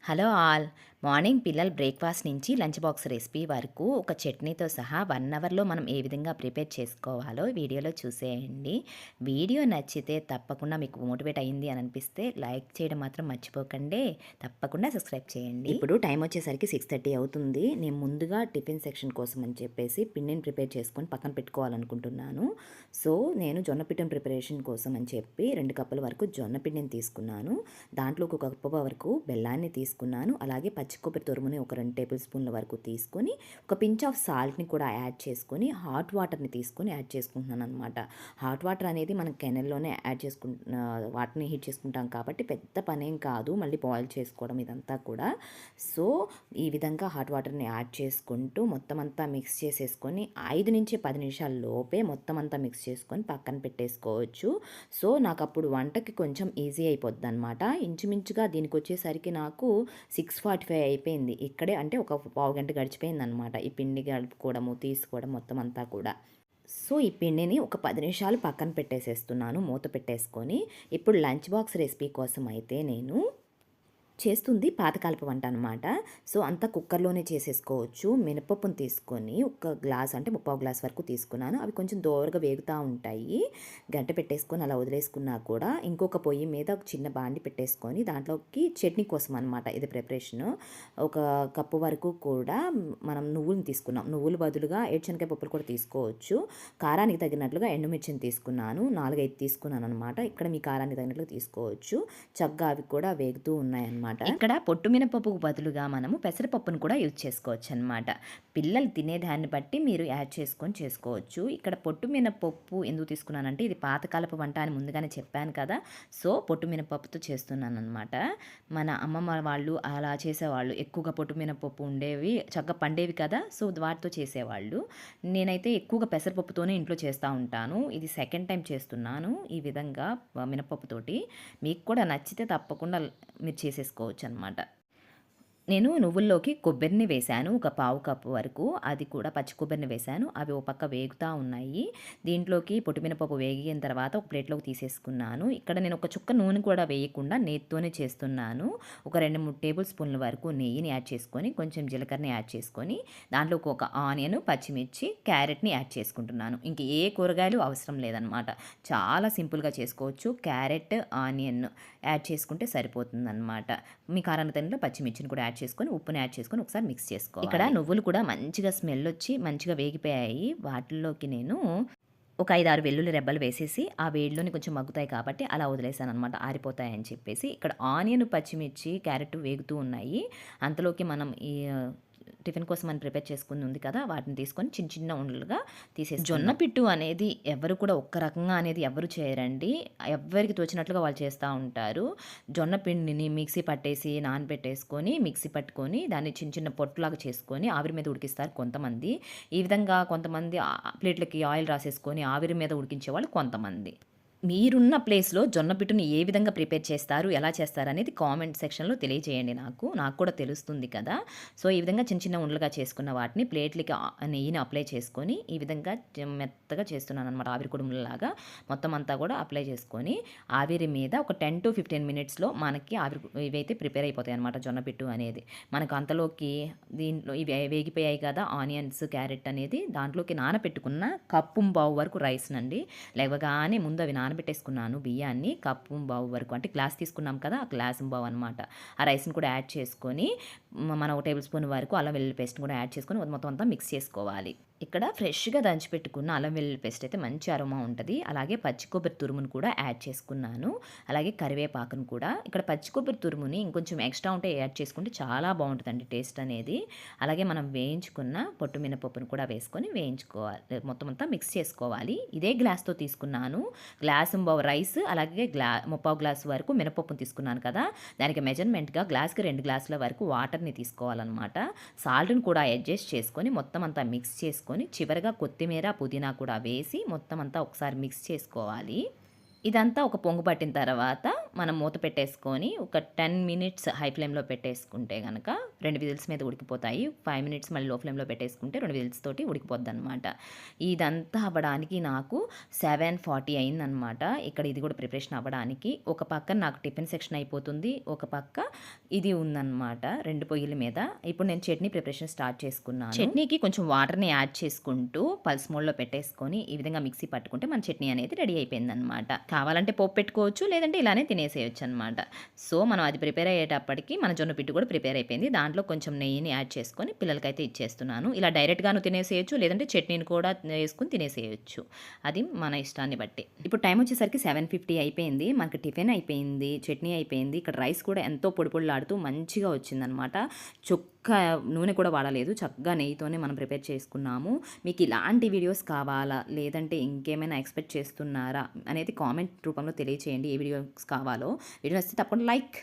Hello all. Morning పిల్లల breakfast నుంచి lunch box recipe వరకు ఒక చట్నీతో సహా 1 అవర్‌లో మనం ఏ విధంగా ప్రిపేర్ చేసుకోవాలో వీడియోలో చూసేయండి. వీడియో నచ్చితే తప్పకుండా మీకు మోటివేట్ అయింది అని అనిపిస్తే లైక్ చేయడం మాత్రం మర్చిపోకండి. తప్పకుండా సబ్స్క్రైబ్ చేయండి. ఇప్పుడు టైం వచ్చేసరికి 6:30 అవుతుంది. నేను ముందుగా టిఫిన్ సెక్షన్ కోసం అని చెప్పేసి పిండిని ప్రిపేర్ చేసుకొని పక్కన పెట్టుకోవాలనుకుంటున్నాను. సో, నేను జొన్న పిఠం ప్రిపరేషన్ కోసం అని చెప్పి 2 కప్పుల వరకు జొన్న పిండిని తీసుకున్నాను. దాంట్లో ఒక కప్పు వరకు బెల్లాన్ని తీసుకున్నాను. అలాగే పచ్చి కొబ్బరి తురుముని ఒక 2 టేబుల్ స్పూన్ల వరకు తీసుకొని, ఒక పించ్ ఆఫ్ సాల్ట్‌ని కూడా యాడ్ చేసుకొని, హాట్ వాటర్‌ని తీసుకొని యాడ్ చేసుకుంటున్నాననమాట. హాట్ వాటర్ అనేది మనం కెనెల్‌లోనే యాడ్ వాటర్‌ని హీట్ చేసుకుంటాం కాబట్టి పెద్ద పనేం కాదు. మళ్ళీ బాయిల్ చేసుకోవడం ఇదంతా కూడా. సో, ఈ విధంగా హాట్ వాటర్‌ని యాడ్ చేసుకుంటూ మొత్తం అంతా మిక్స్ చేసేసుకొని 5-10 నిమిషాల లోపే మొత్తం అంతా మిక్స్ చేసుకొని పక్కన పెట్టేసుకోవచ్చు. సో, నాకప్పుడు వంటకి కొంచెం ఈజీ అయిపోద్దనమాట. ఇంచుమించుగా దీనికొచ్చేసరికి నాకు 6:45 అయిపోయింది. ఇక్కడే అంటే ఒక పావుగంట గడిచిపోయిందనమాట. ఈ పిండి కలుపుకోవడము, తీసుకోవడం మొత్తం అంతా కూడా. సో, ఈ పిండిని ఒక 10 నిమిషాలు పక్కన పెట్టేసేస్తున్నాను మూత పెట్టేసుకొని. ఇప్పుడు లంచ్ బాక్స్ రెసిపీ కోసం అయితే నేను చేస్తుంది పాతకాలపు వంట అనమాట. సో, అంతా కుక్కర్‌లోనే చేసేసుకోవచ్చు. మినపప్పుని తీసుకొని ఒక గ్లాస్ అంటే ముప్పావు గ్లాస్ వరకు తీసుకున్నాను. అవి కొంచెం దోరగా వేగుతా ఉంటాయి. గంట పెట్టేసుకొని అలా వదిలేసుకున్నా కూడా ఇంకొక పొయ్యి మీద ఒక చిన్న బాండి పెట్టేసుకొని దాంట్లోకి చట్నీ కోసం అనమాట ఇది ప్రిపరేషను. ఒక కప్పు వరకు కూడా మనం నువ్వులను తీసుకున్నాం. నువ్వుల బదులుగా ఏరుశనగకాయ పప్పులు కూడా తీసుకోవచ్చు. కారానికి తగినట్లుగా ఎండుమిర్చిని తీసుకున్నాను. 4, 5 తీసుకున్నాననమాట. ఇక్కడ మీ కారానికి తగినట్లుగా తీసుకోవచ్చు. చక్కగా అవి కూడా వేగుతూ ఉన్నాయన్నమాట. ఇక్కడ పొట్టు మినపప్పుకు బదులుగా మనము పెసరపప్పును కూడా యూజ్ చేసుకోవచ్చనమాట. పిల్లలు తినేదాన్ని బట్టి మీరు యాడ్ చేసుకొని చేసుకోవచ్చు. ఇక్కడ పొట్టు మినపప్పు ఎందుకు తీసుకున్నానంటే ఇది పాతకాలపు వంట అని ముందుగానే చెప్పాను కదా! సో, పొట్టు మినపప్పుతో చేస్తున్నాననమాట. మన అమ్మమ్మ వాళ్ళు అలా చేసేవాళ్ళు. ఎక్కువగా పొట్టు మినపప్పు ఉండేవి, చక్కగా పండేవి కదా! సో, వాటితో చేసేవాళ్ళు. నేనైతే ఎక్కువగా పెసరపప్పుతోనే ఇంట్లో చేస్తూ ఉంటాను. ఇది సెకండ్ టైం చేస్తున్నాను ఈ విధంగా మినపప్పుతోటి. మీకు కూడా నచ్చితే తప్పకుండా మీరు చేసేసుకోవచ్చనమాట. నేను నువ్వుల్లోకి కొబ్బరిని వేశాను. ఒక పావు కప్పు వరకు. అది కూడా పచ్చి కొబ్బరిని వేశాను. అవి ఓ పక్క వేగుతా ఉన్నాయి. దీంట్లోకి పొట్టుమినపప్పు వేగిన తర్వాత ఒక ప్లేట్‌లోకి తీసేసుకున్నాను. ఇక్కడ నేను ఒక చుక్క నూనె కూడా వేయకుండా నేతితోనే చేస్తున్నాను. ఒక 2, 3 టేబుల్ స్పూన్ల వరకు నెయ్యిని యాడ్ చేసుకొని, కొంచెం జీలకర్రని యాడ్ చేసుకొని, దాంట్లోకి ఒక ఆనియన్, పచ్చిమిర్చి, క్యారెట్‌ని యాడ్ చేసుకుంటున్నాను. ఇంక ఏ కూరగాయలు అవసరం లేదనమాట. చాలా సింపుల్‌గా చేసుకోవచ్చు. క్యారెట్, ఆనియన్ యాడ్ చేసుకుంటే సరిపోతుందనమాట. మీ కారానికి తగినట్లు పచ్చిమిర్చిని కూడా యాడ్ చేసుకొని, ఉప్పుని యాడ్ చేసుకొని ఒకసారి మిక్స్ చేసుకోవాలి. ఇక్కడ నువ్వులు కూడా మంచిగా స్మెల్ వచ్చి మంచిగా వేగిపోయాయి. వాటిల్లోకి నేను ఒక 5, 6 వెల్లుల్లి రెబ్బలు వేసేసి ఆ వేడిలోనే కొంచెం మగ్గుతాయి కాబట్టి అలా వదిలేసాననమాట. ఆరిపోతాయని చెప్పేసి. ఇక్కడ ఆనియన్, పచ్చిమిర్చి, క్యారెట్ వేగుతూ ఉన్నాయి. అంతలోకి మనం ఈ టిఫిన్ కోసం అని ప్రిపేర్ చేసుకుంది ఉంది కదా! వాటిని తీసుకొని చిన్న చిన్న ఉండలుగా జొన్న పిట్టు అనేది ఎవరు కూడా ఒక్క రకంగా అనేది ఎవరు చేయరండి. ఎవ్వరికి తోచినట్లుగా వాళ్ళు చేస్తా ఉంటారు. జొన్న పిండిని మిక్సీ పట్టేసి నానబెట్టేసుకొని, మిక్సీ పట్టుకొని దాన్ని చిన్న చిన్న పొట్టులాగా చేసుకొని ఆవిరి మీద ఉడికిస్తారు కొంతమంది. ఈ విధంగా కొంతమంది ప్లేట్‌లకి ఆయిల్ రాసేసుకొని ఆవిరి మీద ఉడికించేవాళ్ళు కొంతమంది. మీరున్న ప్లేస్‌లో జొన్న పిట్టుని ఏ విధంగా ప్రిపేర్ చేస్తారు? ఎలా చేస్తారనేది కామెంట్ సెక్షన్‌లో తెలియజేయండి నాకు. నాకు కూడా తెలుస్తుంది కదా! సో, ఈ విధంగా చిన్న చిన్న ఉండలుగా చేసుకున్న వాటిని ప్లేట్‌లకి నెయ్యిని అప్లై చేసుకొని, ఈ విధంగా మెత్తగా చేస్తున్నాననమాట. ఆవిరి కుడుములలాగా మొత్తం అంతా కూడా అప్లై చేసుకొని, ఆవిరి మీద ఒక 10-15 మినిట్స్‌లో మనకి ఇవైతే ప్రిపేర్ అయిపోతాయనమాట జొన్న పిట్టు అనేది. మనకు అంతలోకి దీంట్లో ఇవి వేగిపోయాయి కదా! ఆనియన్స్, క్యారెట్ అనేది దాంట్లోకి నానబెట్టుకున్న కప్పుంబావు వరకు రైస్‌నండి. లేవగానే ముందు అవి నానబెట్టేసుకున్నాను బియ్యాన్ని. కప్పుంబావు వరకు అంటే గ్లాస్ తీసుకున్నాం కదా! ఆ గ్లాసుంబావు అనమాట. ఆ రైస్‌ని కూడా యాడ్ చేసుకొని, మనం ఒక టేబుల్ స్పూన్ వరకు అల్లం వెల్లుల్లి పేస్ట్‌ని కూడా యాడ్ చేసుకొని మొత్తం అంతా మిక్స్ చేసుకోవాలి. ఇక్కడ ఫ్రెష్‌గా దంచిపెట్టుకున్న అల్లం వెల్లుల్లి పేస్ట్ అయితే మంచి అరోమా ఉంటది. అలాగే పచ్చి కొబ్బరి తురుమును కూడా యాడ్ చేసుకున్నాను. అలాగే కరివేపాకును కూడా. ఇక్కడ పచ్చి కొబ్బరి తురుముని ఇంకొంచెం ఎక్స్ట్రా ఉంటే యాడ్ చేసుకుంటే చాలా బావుంటదండి టేస్ట్ అనేది. అలాగే మనం వేయించుకున్న పొట్టు మినపప్పును కూడా వేసుకొని వేయించుకోవాలి. మొత్తం అంతా మిక్స్ చేసుకోవాలి. ఇదే గ్లాస్‌తో తీసుకున్నాను. గ్లాసుంబావు రైస్ అలాగే ముప్పావు గ్లాసు వరకు మినపప్పును తీసుకున్నాను కదా! దానికి మెజర్‌మెంట్‌గా గ్లాస్‌కి 2 గ్లాసుల వరకు వాటర్‌ని తీసుకోవాలనమాట. సాల్ట్‌ని కూడా అడ్జస్ట్ చేసుకొని మొత్తం అంతా మిక్స్ చేసుకొని చివరగా కొత్తిమీర, పుదీనా కూడా వేసి మొత్తం అంతా ఒకసారి మిక్స్ చేసుకోవాలి. ఇదంతా ఒక పొంగు పట్టిన తర్వాత మనం మూత పెట్టేసుకొని ఒక 10 మినిట్స్ హై ఫ్లేమ్‌లో పెట్టేసుకుంటే గనక 2 విజిల్స్ మీద ఉడికిపోతాయి. 5 మినిట్స్ మళ్ళీ లో ఫ్లేమ్‌లో పెట్టేసుకుంటే 2 విజిల్స్ తోటి ఉడికిపోద్దనమాట. ఇదంతా అవ్వడానికి నాకు 7:40 అయిందనమాట. ఇక్కడ ఇది కూడా ప్రిపరేషన్ అవ్వడానికి. ఒక పక్క నాకు టిఫిన్ సెక్షన్ అయిపోతుంది. ఒక పక్క ఇది ఉందనమాట 2 పొయ్యిల మీద. ఇప్పుడు నేను చట్నీ ప్రిపరేషన్ స్టార్ట్ చేసుకున్నాను. చట్నీకి కొంచెం వాటర్‌ని యాడ్ చేసుకుంటూ పల్స్ మోడ్‌లో పెట్టేసుకొని ఈ విధంగా మిక్సీ పట్టుకుంటే మన చట్నీ అనేది రెడీ అయిపోయిందనమాట. కావాలంటే పోపు పెట్టుకోవచ్చు. లేదంటే ఇలానే తినేసేయొచ్చనమాట. సో, మనం అది ప్రిపేర్ అయ్యేటప్పటికి మన జొన్న పిట్టు కూడా ప్రిపేర్ అయిపోయింది. దాంట్లో కొంచెం నెయ్యిని యాడ్ చేసుకొని పిల్లలకైతే ఇచ్చేస్తున్నాను. ఇలా డైరెక్ట్‌గాను తినేసేయొచ్చు. లేదంటే చట్నీని కూడా వేసుకొని తినేసేయొచ్చు. అది మన ఇష్టాన్ని బట్టి. ఇప్పుడు టైం వచ్చేసరికి 7:50 అయిపోయింది. మనకి టిఫిన్ అయిపోయింది. చట్నీ అయిపోయింది. ఇక్కడ రైస్ కూడా ఎంతో పొడి పొడిలాడుతూ మంచిగా వచ్చిందనమాట. నూనె కూడా వాడలేదు. చక్కగా నెయ్యితోనే మనం ప్రిపేర్ చేసుకున్నాము. మీకు ఇలాంటి వీడియోస్ కావాలా? లేదంటే ఇంకేమైనా ఎక్స్‌పెక్ట్ చేస్తున్నారా? అనేది కామెంట్ రూపంలో తెలియచేయండి. ఏ వీడియోస్ కావాలో. వీడియో నచ్చితే తప్పకుండా లైక్